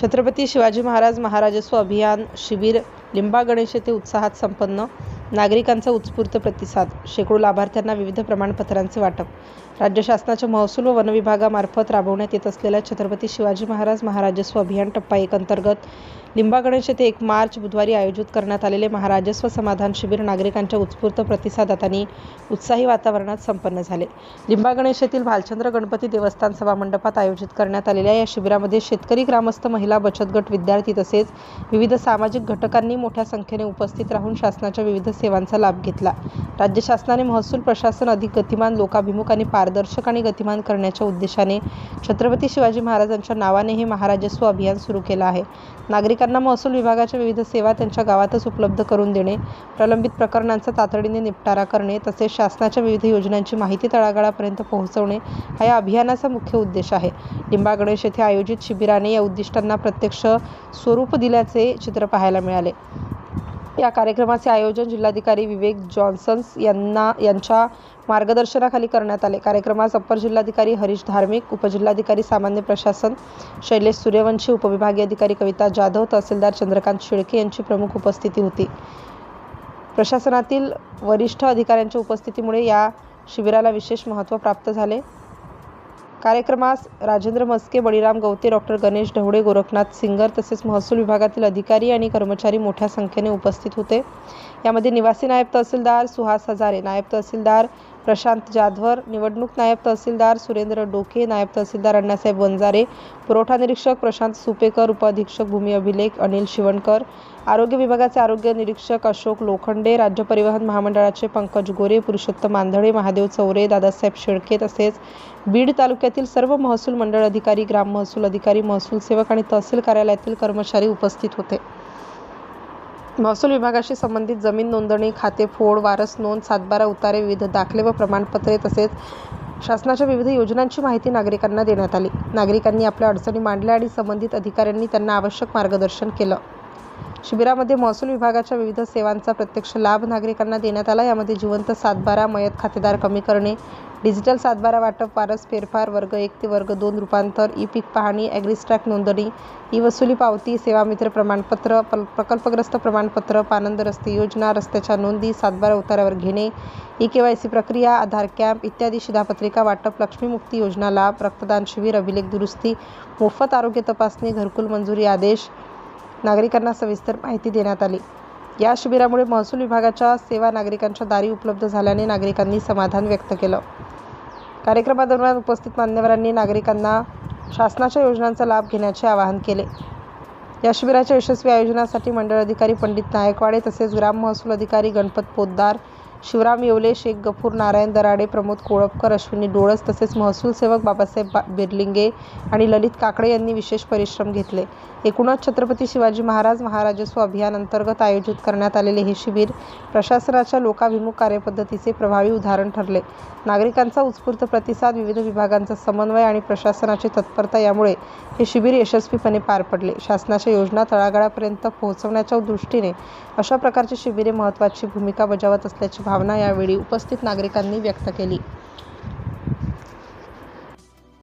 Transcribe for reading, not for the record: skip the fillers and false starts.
छत्रपती शिवाजी महाराज महाराजस्व अभियान शिबिर लिंबा गणेश येथे उत्साहात संपन्न. नागरिकांचा उत्स्फूर्त प्रतिसाद. शेकडो लाभार्थ्यांना विविध प्रमाणपत्रांचे वाटप. राज्य शासनाच्या महसूल व वन विभागामार्फत राबवण्यात येत असलेल्या छत्रपती शिवाजी महाराज महाराजस्व अभियान टप्पा 1 अंतर्गत लिंबा गणेश येथे 1 मार्च बुधवारी आयोजित करण्यात आलेले महाराजस्व समाधान शिबिर नागरिकांच्या उत्स्फूर्त प्रतिसादात आणि उत्साही वातावरणात संपन्न झाले. लिंबा गणेश येथील भालचंद्र गणपती देवस्थान सभामंडपात आयोजित करण्यात आलेल्या या शिबिरामध्ये शेतकरी, ग्रामस्थ, महिला, बचत गट, विद्यार्थी तसेच विविध सामाजिक घटकांनी मोठ्या संख्येने उपस्थित राहून शासनाच्या विविध सेवांचा लाभ घेतला. राज्य शासनाने महसूल प्रशासन अधिक गतिमान, लोकाभिमुख आणि पारदर्शक आणि गतिमान करण्याच्या उद्देशाने छत्रपती शिवाजी महाराजांच्या नावाने हे महाराजस्व अभियान सुरू केलं आहे. नागरिकांना महसूल विभागाच्या विविध सेवा त्यांच्या गावातच उपलब्ध करून देणे, प्रलंबित प्रकरणांचा तातडीने निपटारा करणे तसेच शासनाच्या विविध योजनांची माहिती तळागाळापर्यंत पोहोचवणे हा या अभियानाचा मुख्य उद्देश आहे. लिंबा गणेश येथे आयोजित शिबिराने या उद्दिष्टांना प्रत्यक्ष स्वरूप दिल्याचे चित्र पाहायला मिळाले. या कार्यक्रमाचे आयोजन जिल्हाधिकारी विवेक जॉन्सन्स यांच्या मार्गदर्शनाखाली करण्यात आले. कार्यक्रमास अप्पर जिल्हाधिकारी हरीश धार्मिक, उपजिल्हाधिकारी सामान्य प्रशासन शैलेश सूर्यवंशी, उपविभागीय अधिकारी कविता जाधव, तहसीलदार चंद्रकांत शेळके यांची प्रमुख उपस्थिती होती. प्रशासनातील वरिष्ठ अधिकाऱ्यांच्या उपस्थितीमुळे या शिबिराला विशेष महत्त्व प्राप्त झाले. कार्यक्रमास राजेंद्र मस्के, बळीराम गवते, डॉक्टर गणेश ढवळे, गोरखनाथ सिंगर तसेच महसूल विभागातील अधिकारी आणि कर्मचारी मोठ्या संख्येने उपस्थित होते. यामध्ये निवासी नायब तहसीलदार सुहास हजारे, नायब तहसीलदार प्रशांत जाधवर, निवडणूक नायब तहसीलदार सुरेंद्र डोके, नायब तहसीलदार अण्णासाहेब वंजारे, पुरवठा निरीक्षक प्रशांत सुपेकर, उपअधीक्षक भूमी अभिलेख अनिल शिवणकर, आरोग्य विभागाचे आरोग्य निरीक्षक अशोक लोखंडे, राज्य परिवहन महामंडळाचे पंकज गोरे, पुरुषोत्तम आंधळे, महादेव चौरे, दादासाहेब शेळके तसेच बीड तालुक्यातील सर्व महसूल मंडळ अधिकारी, ग्राम महसूल अधिकारी, महसूल सेवक आणि तहसील कार्यालयातील कर्मचारी उपस्थित होते. महसूल विभागाशी संबंधित जमीन नोंदणी, खाते फोड, वारस नोंद, सातबारा उतारे, विविध दाखले व प्रमाणपत्रे तसेच शासनाच्या विविध योजनांची माहिती नागरिकांना देण्यात आली. नागरिकांनी आपल्या अडचणी मांडल्या आणि संबंधित अधिकाऱ्यांनी त्यांना आवश्यक मार्गदर्शन केलं. शिबिरामध्ये महसूल विभागाच्या विविध सेवांचा प्रत्यक्ष लाभ नागरिकांना देण्यात आला. यामध्ये जिवंत सातबारा, मयत खातेदार कमी करणे, डिजिटल सातबारा वाटप, वारस फेरफार, वर्ग 1 ते वर्ग 2 रूपांतर, ई-पीक पाहणी, ॲग्रिस्ट्रॅक नोंदणी, ई-वसुली पावती, सेवामित्र प्रमाणपत्र, प्रकल्पग्रस्त प्रमाणपत्र, पानंद रस्ते योजना, रस्त्याच्या नोंदी, सातबारा उतार्यावर घेणे, ई-KYC प्रक्रिया, आधार कॅम्प इत्यादी, शिधापत्रिका वाटप, लक्ष्मीमुक्ती योजना लाभ, रक्तदान शिबिर, अभिलेख दुरुस्ती, मोफत आरोग्य तपासणी, घरकुल मंजुरी आदेश नागरिकांना सविस्तर माहिती देण्यात आली. या शिबिरामुळे महसूल विभागाच्या सेवा नागरिकांच्या दारी उपलब्ध झाल्याने नागरिकांनी समाधान व्यक्त केलं. कार्यक्रमादरम्यान उपस्थित मान्यवरांनी नागरिकांना शासनाच्या योजनांचा लाभ घेण्याचे आवाहन केले. या शिबिराच्या यशस्वी आयोजनासाठी मंडळ अधिकारी पंडित नायकवाडे तसेच ग्राम महसूल अधिकारी गणपत पोद्दार, शिवराम येवले, शेख गफूर, नारायण दराडे, प्रमोद कोळपकर, अश्विनी डोळस तसेच महसूल सेवक बाबासाहेब बिर्लिंगे आणि ललित काकडे यांनी विशेष परिश्रम घेतले. एकूणच छत्रपती शिवाजी महाराज महाराजस्व अभियान अंतर्गत आयोजित करण्यात आलेले हे शिबिर प्रशासनाच्या लोकाभिमुख कार्यपद्धतीचे प्रभावी उदाहरण ठरले. नागरिकांचा उत्स्फूर्त प्रतिसाद, विविध विभागांचा समन्वय आणि प्रशासनाची तत्परता यामुळे हे शिबिर यशस्वीपणे पार पडले. शासनाच्या योजना तळागाळापर्यंत पोहोचवण्याच्या दृष्टीने अशा प्रकारची शिबिरे महत्त्वाची भूमिका बजावत असल्याची भावना यावेळी उपस्थित नागरिकांनी व्यक्त केली.